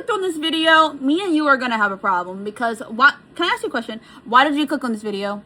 clicked on this video, me and you are gonna have a problem because what? Can I ask you a question? Why did you click on this video?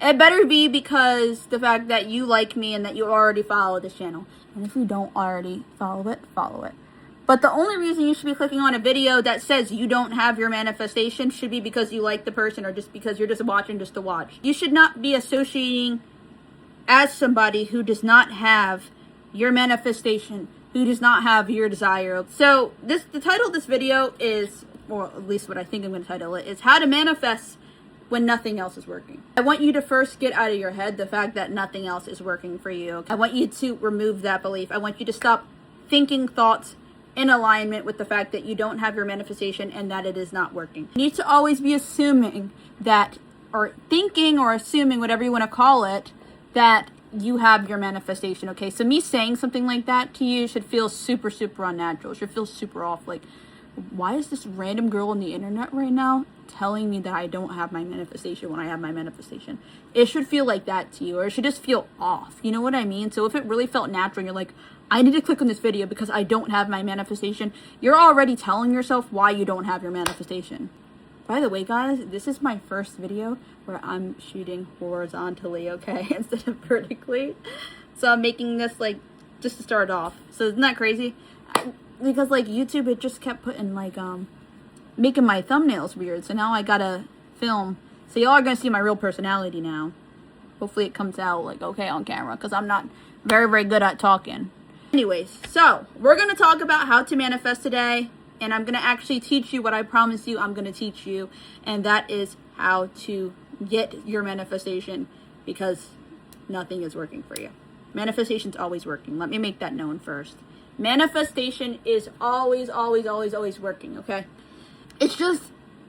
It better be because the fact that you like me and that you already follow this channel. And if you don't already follow it, follow it. But the only reason you should be clicking on a video that says you don't have your manifestation should be because you like the person or just because you're just watching just to watch. You should not be associating as somebody who does not have your manifestation, who does not have your desire. So the title of this video is, or at least what I think I'm going to title it, is How to Manifest When Nothing Else is Working. I want you to first get out of your head the fact that nothing else is working for you. I want you to remove that belief. I want you to stop thinking thoughts in alignment with the fact that you don't have your manifestation and that it is not working. You need to always be assuming that, or thinking or assuming, whatever you want to call it, that you have your manifestation. Okay, so me saying something like that to you should feel super unnatural. It should feel super off. Like, why is this random girl on the internet right now telling me that I don't have my manifestation when I have my manifestation? It should feel like that to you, or it should just feel off. You know what I mean? So if it really felt natural and you're like, I need to click on this video because I don't have my manifestation, you're already telling yourself why you don't have your manifestation. By the way, guys, this is my first video where I'm shooting horizontally, okay, instead of vertically. So I'm making this, like, just to start off. So isn't that crazy? Because, like, YouTube, it just kept putting, like, making my thumbnails weird. So now I gotta film. So y'all are gonna see my real personality now. Hopefully it comes out, like, okay on camera, because I'm not very good at talking. Anyways, so we're gonna talk about how to manifest today. And I'm going to actually teach you what I promised you I'm going to teach you. And that is how to get your manifestation, because nothing is working for you. Manifestation's always working. Let me make that known first. Manifestation is always working, okay? It's just,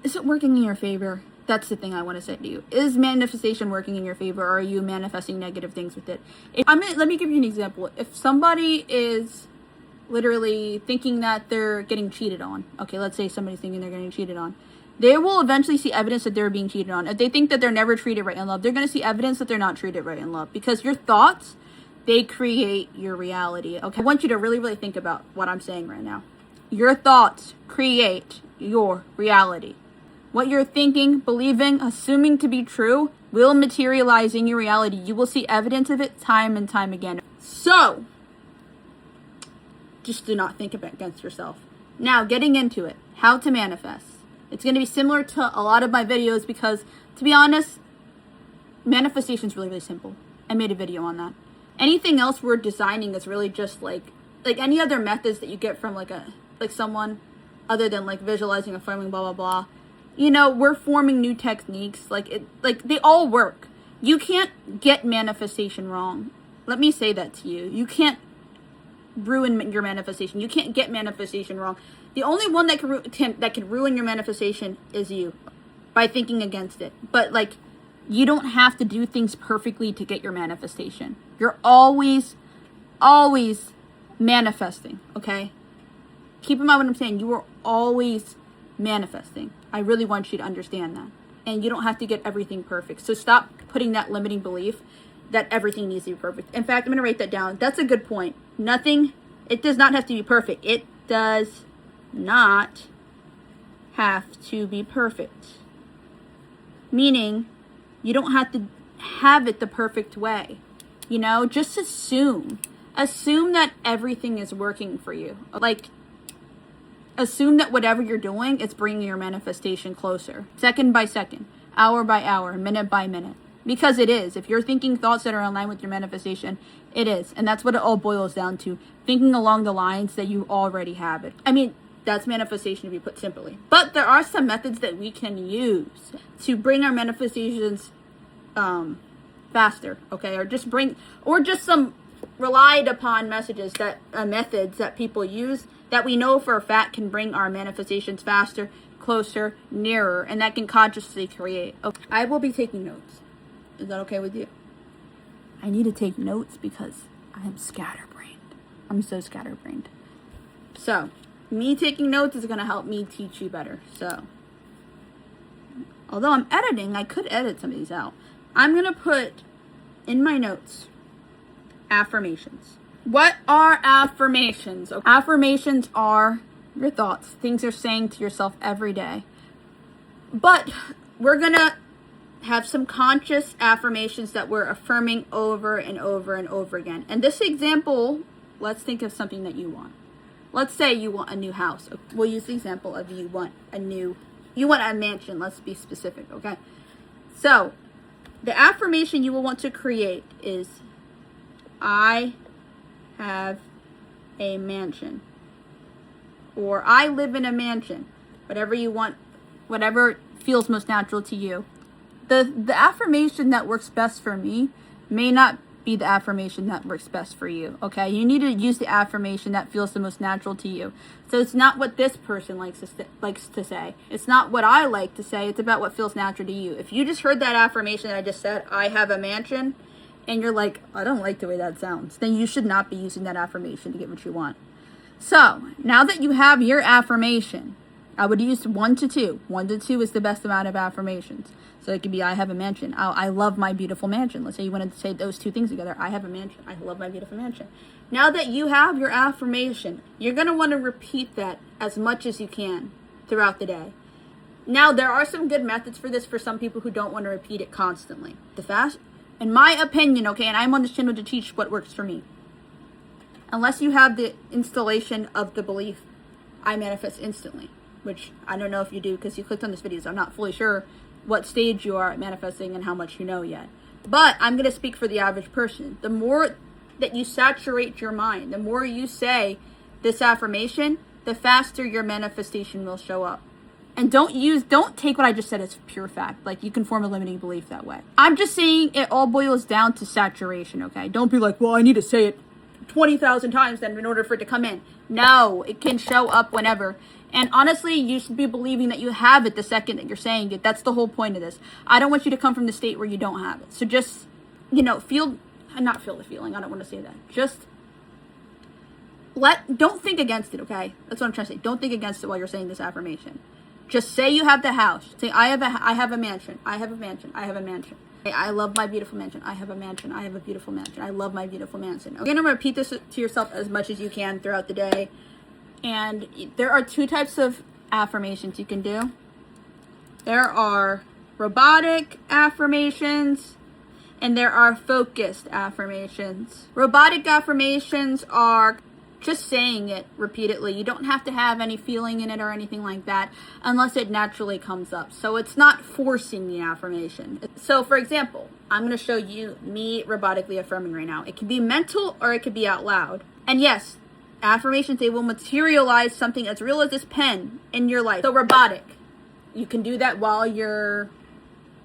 is it working in your favor? That's the thing I want to say to you. Is manifestation working in your favor, or are you manifesting negative things with it? Let me give you an example. If somebody is literally thinking that they're getting cheated on. Okay, let's say somebody's thinking they're getting cheated on. They will eventually see evidence that they're being cheated on. If they think that they're never treated right in love, they're going to see evidence that they're not treated right in love. Because your thoughts, they create your reality. Okay, I want you to really think about what I'm saying right now. Your thoughts create your reality. What you're thinking, believing, assuming to be true will materialize in your reality. You will see evidence of it time and time again. So just do not think against yourself. Now, getting into it, how to manifest. It's going to be similar to a lot of my videos because, to be honest, manifestation is really simple. I made a video on that. Anything else we're designing is really just like any other methods that you get from like someone other than like visualizing, affirming, blah blah blah. You know, we're forming new techniques. Like they all work. You can't get manifestation wrong. Let me say that to you. You can't ruin your manifestation. You can't get manifestation wrong. The only one that can ruin your manifestation is you, by thinking against it. But like, you don't have to do things perfectly to get your manifestation. You're always manifesting, okay? Keep in mind what I'm saying. You are always manifesting. I really want you to understand that. And you don't have to get everything perfect. So stop putting that limiting belief that everything needs to be perfect. In fact, I'm going to write that down. That's a good point. It does not have to be perfect. It does not have to be perfect. Meaning, you don't have to have it the perfect way. You know, just assume that everything is working for you. Like, assume that whatever you're doing, it's bringing your manifestation closer. Second by second, hour by hour, minute by minute. Because it is. If you're thinking thoughts that are in line with your manifestation, it is. And that's what it all boils down to. Thinking along the lines that you already have it. I mean, that's manifestation to be put simply. But there are some methods that we can use to bring our manifestations faster, okay? Or just some relied upon methods that people use that we know for a fact can bring our manifestations faster, closer, nearer, and that can consciously create. Okay. I will be taking notes. Is that okay with you? I need to take notes because I am scatterbrained. I'm so scatterbrained. So, me taking notes is going to help me teach you better. So, although I'm editing, I could edit some of these out. I'm going to put in my notes affirmations. What are affirmations? Affirmations are Your thoughts, things you're saying to yourself every day. But we're gonna have some conscious affirmations that we're affirming over and over and over again. And this example, let's think of something that you want. Let's say you want a new house. We'll use the example of you want a mansion. Let's be specific, okay? So, the affirmation you will want to create is, I have a mansion. Or I live in a mansion. Whatever you want, whatever feels most natural to you. The affirmation that works best for me may not be the affirmation that works best for you, okay? You need to use the affirmation that feels the most natural to you. So it's not what this person likes to say. It's not what I like to say. It's about what feels natural to you. If you just heard that affirmation that I just said, I have a mansion, and you're like, I don't like the way that sounds, then you should not be using that affirmation to get what you want. So, now that you have your affirmation, I would use 1 to 2. 1 to 2 is the best amount of affirmations. So it could be, I have a mansion. I love my beautiful mansion. Let's say you wanted to say those two things together. I have a mansion. I love my beautiful mansion. Now that you have your affirmation, you're going to want to repeat that as much as you can throughout the day. Now, there are some good methods for this for some people who don't want to repeat it constantly. In my opinion, okay, and I'm on this channel to teach what works for me. Unless you have the installation of the belief, I manifest instantly, which I don't know if you do because you clicked on this video, so I'm not fully sure what stage you are at manifesting and how much you know yet. But I'm going to speak for the average person. The more that you saturate your mind, the more you say this affirmation, the faster your manifestation will show up. And don't take what I just said as pure fact. Like, you can form a limiting belief that way. I'm just saying it all boils down to saturation, okay? Don't be like, well, I need to say it 20,000 times then in order for it to come in. No, it can show up whenever. And honestly, you should be believing that you have it the second that you're saying it. That's the whole point of this. I don't want you to come from the state where you don't have it. So just, not feel the feeling. I don't want to say that. Just don't think against it, okay? That's what I'm trying to say. Don't think against it while you're saying this affirmation. Just say you have the house. Say, I have a mansion. I have a mansion. I have a mansion. I love my beautiful mansion. I have a mansion. I have a beautiful mansion. I love my beautiful mansion. You're going to repeat this to yourself as much as you can throughout the day. And there are 2 types of affirmations you can do. There are robotic affirmations and there are focused affirmations. Robotic affirmations are just saying it repeatedly. You don't have to have any feeling in it or anything like that unless it naturally comes up. So it's not forcing the affirmation. So for example, I'm going to show you me robotically affirming right now. It can be mental or it could be out loud. And yes, affirmations, they will materialize something as real as this pen in your life. So robotic, you can do that while you're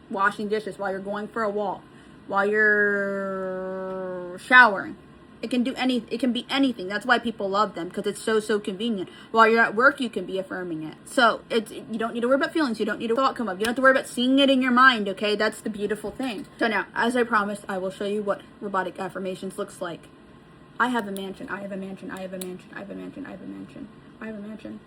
washing dishes, while you're going for a walk, while you're showering. It can be anything. That's why people love them, because it's so convenient. While you're at work, you can be affirming it. So you don't need to worry about feelings. You don't need to thought come up. You don't have to worry about seeing it in your mind, okay? That's the beautiful thing. So now, as I promised, I will show you what robotic affirmations looks like. I have a mansion. I have a mansion. I have a mansion. I have a mansion. I have a mansion. I have a mansion.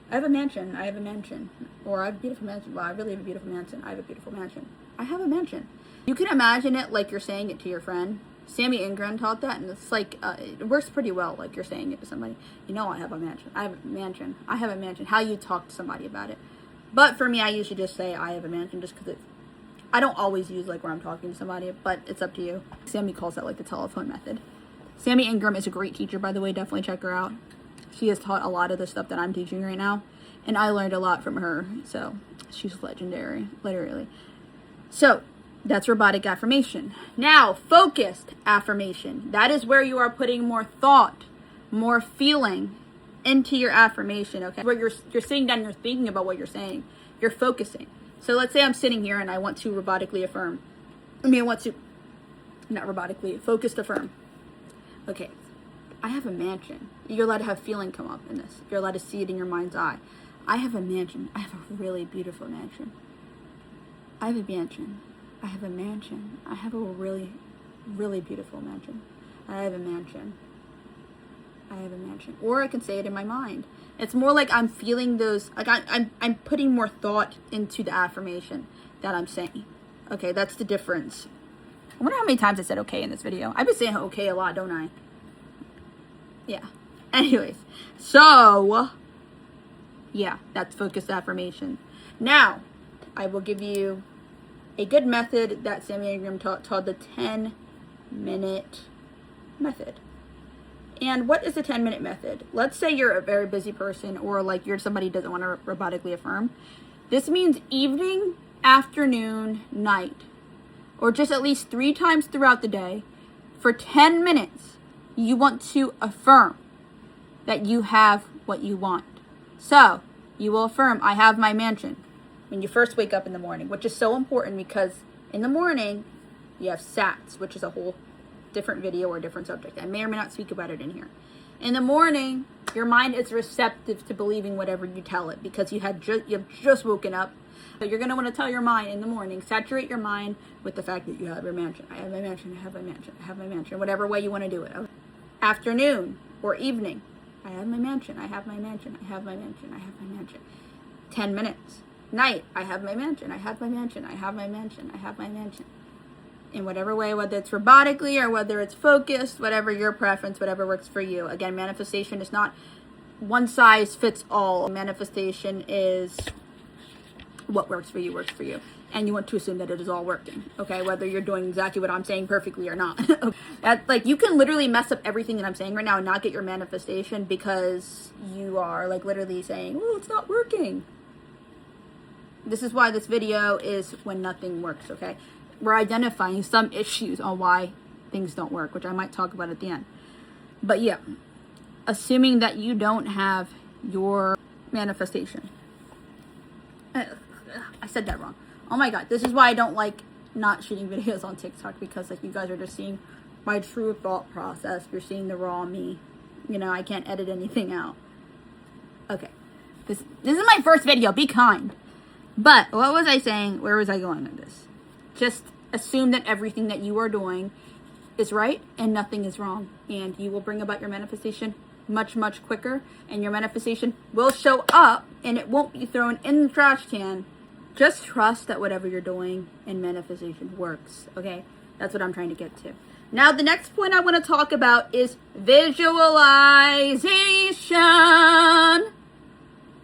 I have a mansion. I have a mansion. Or I have a beautiful mansion. Well, I really have a beautiful mansion. I have a beautiful mansion. I have a mansion. You can imagine it like you're saying it to your friend. Sammy Ingram taught that, and it's like, it works pretty well, like you're saying it to somebody. I have a mansion. I have a mansion. I have a mansion. How you talk to somebody about it. But for me, I usually just say I have a mansion just because I don't always use like where I'm talking to somebody, but it's up to you. Sammy calls that like the telephone method. Sammy Ingram is a great teacher, by the way. Definitely check her out. She has taught a lot of the stuff that I'm teaching right now, and I learned a lot from her, so she's legendary, literally. So that's robotic affirmation. Now, focused affirmation. That is where you are putting more thought, more feeling into your affirmation, okay? Where you're sitting down and you're thinking about what you're saying. You're focusing. So let's say I'm sitting here and I want to robotically affirm. Not robotically, focused affirm. Okay, I have a mansion. You're allowed to have feeling come up in this. You're allowed to see it in your mind's eye. I have a mansion. I have a really beautiful mansion. I have a mansion. I have a mansion. I have a really, really beautiful mansion. I have a mansion. I have a mansion. Or I can say it in my mind. It's more like I'm feeling those, like I'm putting more thought into the affirmation that I'm saying. Okay, that's the difference. I wonder how many times I said okay in this video. I've been saying okay a lot, don't I? Yeah. Anyways, so Yeah, that's focused affirmation. Now, I will give you a good method that Sammy Ingram taught the 10-minute method. And what is the 10-minute method? Let's say you're a very busy person, or like you're somebody who doesn't want to robotically affirm. This means evening, afternoon, night, or just at least 3 times throughout the day, for 10 minutes, you want to affirm that you have what you want. So, you will affirm, I have my mansion, when you first wake up in the morning, which is so important because in the morning, you have SATs, which is a whole different video or different subject. I may or may not speak about it in here. In the morning, your mind is receptive to believing whatever you tell it because you've just woken up. So you're going to want to tell your mind in the morning, saturate your mind with the fact that you have your mansion. I have my mansion, I have my mansion, I have my mansion, whatever way you want to do it. Afternoon or evening, I have my mansion, I have my mansion, I have my mansion, I have my mansion. 10 minutes. Night, I have my mansion, I have my mansion, I have my mansion, I have my mansion. In whatever way, whether it's robotically or whether it's focused, whatever your preference, whatever works for you. Again, manifestation is not one size fits all. Manifestation is what works for you, and you want to assume that it is all working, okay, whether you're doing exactly what I'm saying perfectly or not. That, like, you can literally mess up everything that I'm saying right now and not get your manifestation because you are like literally saying, oh, it's not working. This is why this video is when nothing works, okay? We're identifying some issues on why things don't work, which I might talk about at the end. But yeah, assuming that you don't have your manifestation. I said that wrong. Oh my god, this is why I don't like not shooting videos on TikTok, because like you guys are just seeing my true thought process. You're seeing the raw me. You know, I can't edit anything out. Okay. This is my first video. Be kind. But what was I saying? Where was I going with this? Just assume that everything that you are doing is right and nothing is wrong. And you will bring about your manifestation much, much quicker. And your manifestation will show up and it won't be thrown in the trash can. Just trust that whatever you're doing in manifestation works. Okay? That's what I'm trying to get to. Now, the next point I want to talk about is visualization.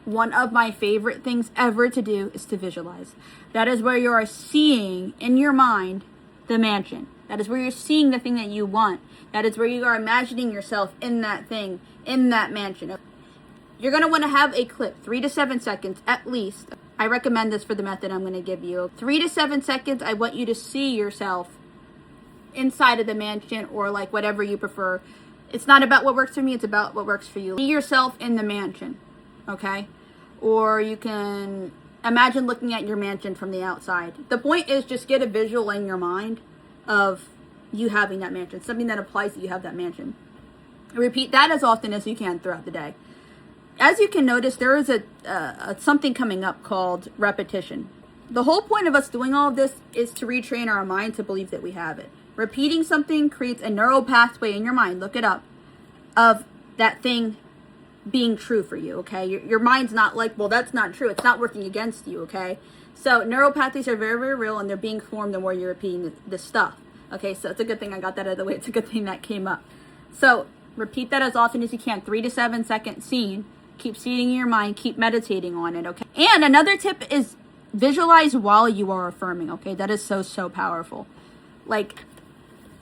One of my favorite things ever to do is to visualize. That is where you are seeing in your mind the mansion. That is where you're seeing the thing that you want. That is where you are imagining yourself in that thing, in that mansion. You're going to want to have a clip, 3 to 7 seconds at least. I recommend this for the method I'm going to give you. 3 to 7 seconds, I want you to see yourself inside of the mansion, or like whatever you prefer. It's not about what works for me, it's about what works for you. See yourself in the mansion. Okay? Or you can imagine looking at your mansion from the outside. The point is just get a visual in your mind of you having that mansion. Something that implies that you have that mansion. Repeat that as often as you can throughout the day. As you can notice, there is a something coming up called repetition. The whole point of us doing all of this is to retrain our mind to believe that we have it. Repeating something creates a neural pathway in your mind, look it up, of that thing being true for you, okay? Your mind's not like, well, that's not true. It's not working against you, okay? So neural pathways are very, very real, and they're being formed the more you're repeating this stuff. Okay, so it's a good thing I got that out of the way. It's a good thing that came up. So repeat that as often as you can. 3 to 7 second scene. Keep seeing in your mind. Keep meditating on it, okay? And another tip is visualize while you are affirming, okay? That is so, so powerful. Like,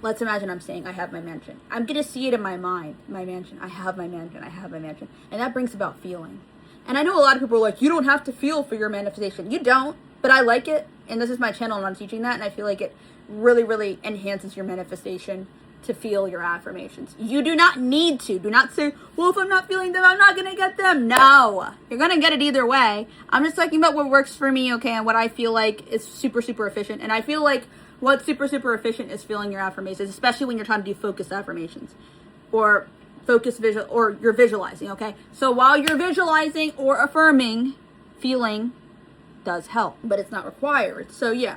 let's imagine I'm saying I have my mansion. I'm going to see it in my mind. My mansion. I have my mansion. I have my mansion. And that brings about feeling. And I know a lot of people are like, you don't have to feel for your manifestation. You don't. But I like it. And this is my channel and I'm teaching that. And I feel like it really, really enhances your manifestation to feel your affirmations. You do not need to. Do not say, well, if I'm not feeling them, I'm not going to get them. No. You're going to get it either way. I'm just talking about what works for me, okay, and what I feel like is super, super efficient. And I feel like what's super, super efficient is feeling your affirmations, especially when you're trying to do focused affirmations or focused visual, or you're visualizing, okay? So while you're visualizing or affirming, feeling does help, but it's not required. So yeah,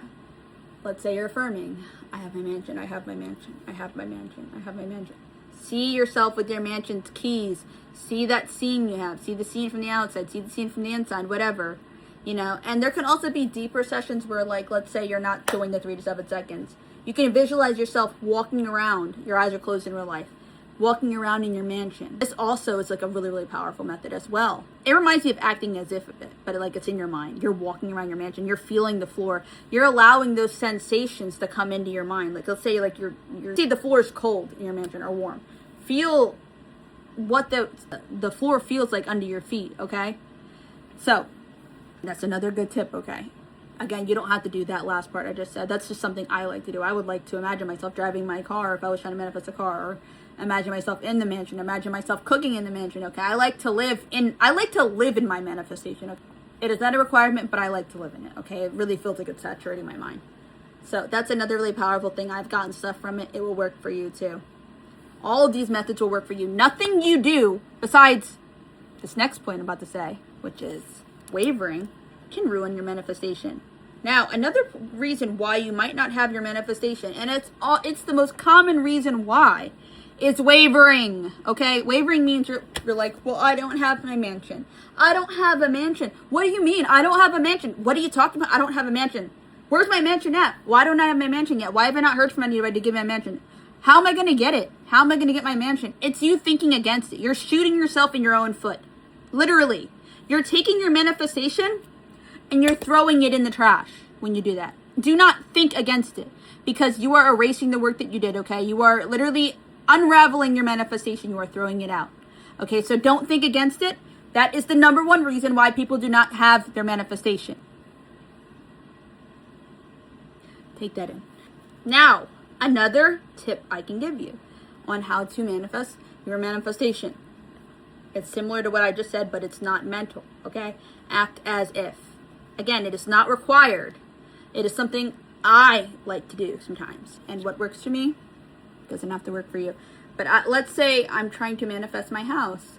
let's say you're affirming, I have my mansion, I have my mansion, I have my mansion, I have my mansion. See yourself with your mansion's keys. See that scene you have. See the scene from the outside. See the scene from the inside, whatever. You know, and there can also be deeper sessions where, like, let's say you're not doing the 3 to 7 seconds. You can visualize yourself walking around. Your eyes are closed in real life. walking around in your mansion. This also is like a really, really powerful method as well. It reminds me of acting as if a bit, but like it's in your mind. You're walking around your mansion, you're feeling the floor, you're allowing those sensations to come into your mind. Like let's say like you're see the floor is cold in your mansion or warm. Feel what the floor feels like under your feet, okay? So that's another good tip, okay? Again, you don't have to do that last part I just said. That's just something I like to do. I would like to imagine myself driving my car if I was trying to manifest a car, or imagine myself in the mansion, imagine myself cooking in the mansion, okay? I like to live in my manifestation. Okay? It is not a requirement, but I like to live in it, okay? It really feels like it's saturating my mind. So that's another really powerful thing. I've gotten stuff from it. It will work for you too. All of these methods will work for you. Nothing you do besides this next point I'm about to say, which is wavering, can ruin your manifestation. Now, another reason why you might not have your manifestation, and it's the most common reason why, is wavering, okay? Wavering means you're like, well, I don't have my mansion. I don't have a mansion. What do you mean? I don't have a mansion. What are you talking about? I don't have a mansion. Where's my mansion at? Why don't I have my mansion yet? Why have I not heard from anybody to give me a mansion? How am I going to get it? How am I going to get my mansion? It's you thinking against it. You're shooting yourself in your own foot. Literally. You're taking your manifestation and you're throwing it in the trash when you do that. Do not think against it, because you are erasing the work that you did, okay? You are literally unraveling your manifestation. You are throwing it out. Okay, so don't think against it. That is the number one reason why people do not have their manifestation. Take that in. Now, another tip I can give you on how to manifest your manifestation. It's similar to what I just said, but it's not mental, okay? Act as if. Again, it is not required. It is something I like to do sometimes. And what works for me doesn't have to work for you. But let's say I'm trying to manifest my house.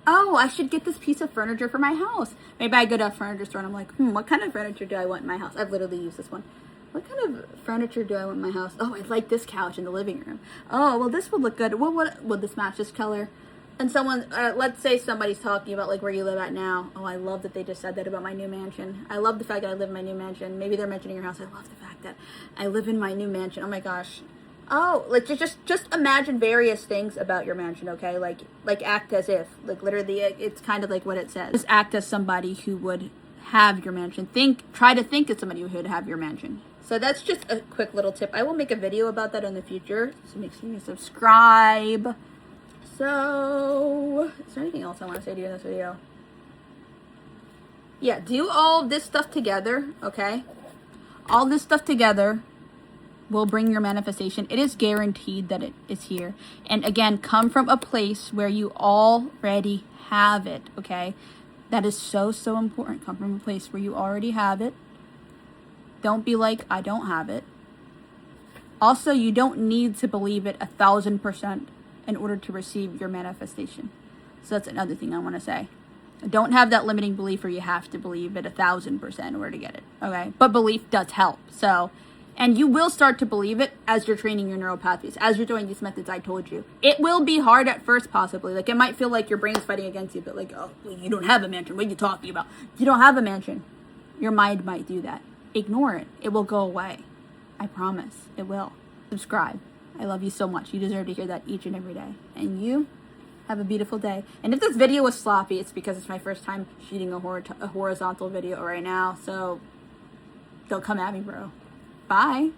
Oh, I should get this piece of furniture for my house. Maybe I go to a furniture store and I'm like, what kind of furniture do I want in my house? I've literally used this one. What kind of furniture do I want in my house? Oh, I like this couch in the living room. Oh, well, this would look good. Well, what would this match this color? And someone, let's say somebody's talking about like where you live at now. Oh, I love that they just said that about my new mansion. I love the fact that I live in my new mansion. Maybe they're mentioning your house. I love the fact that I live in my new mansion. Oh my gosh. Oh, like just imagine various things about your mansion, okay? Like act as if, like literally, it's kind of like what it says. Just act as somebody who would have your mansion. Try to think as somebody who would have your mansion. So that's just a quick little tip. I will make a video about that in the future. So make sure you subscribe. So, is there anything else I want to say to you in this video? Yeah, do all this stuff together, okay? All this stuff together will bring your manifestation. It is guaranteed that it is here. And again, come from a place where you already have it, okay? That is so, so important. Come from a place where you already have it. Don't be like, I don't have it. Also, you don't need to believe it 1,000% in order to receive your manifestation. So that's another thing I want to say. Don't have that limiting belief where you have to believe it 1,000% in order to get it, okay? But belief does help. So, and you will start to believe it as you're training your neural pathways, as you're doing these methods I told you. It will be hard at first, possibly. Like, it might feel like your brain's fighting against you, but like, oh, well, you don't have a mansion. What are you talking about? You don't have a mansion. Your mind might do that. Ignore it. It will go away. I promise. It will. Subscribe. I love you so much. You deserve to hear that each and every day. And you have a beautiful day. And if this video was sloppy, it's because it's my first time shooting a horizontal video right now. So don't come at me, bro. Bye.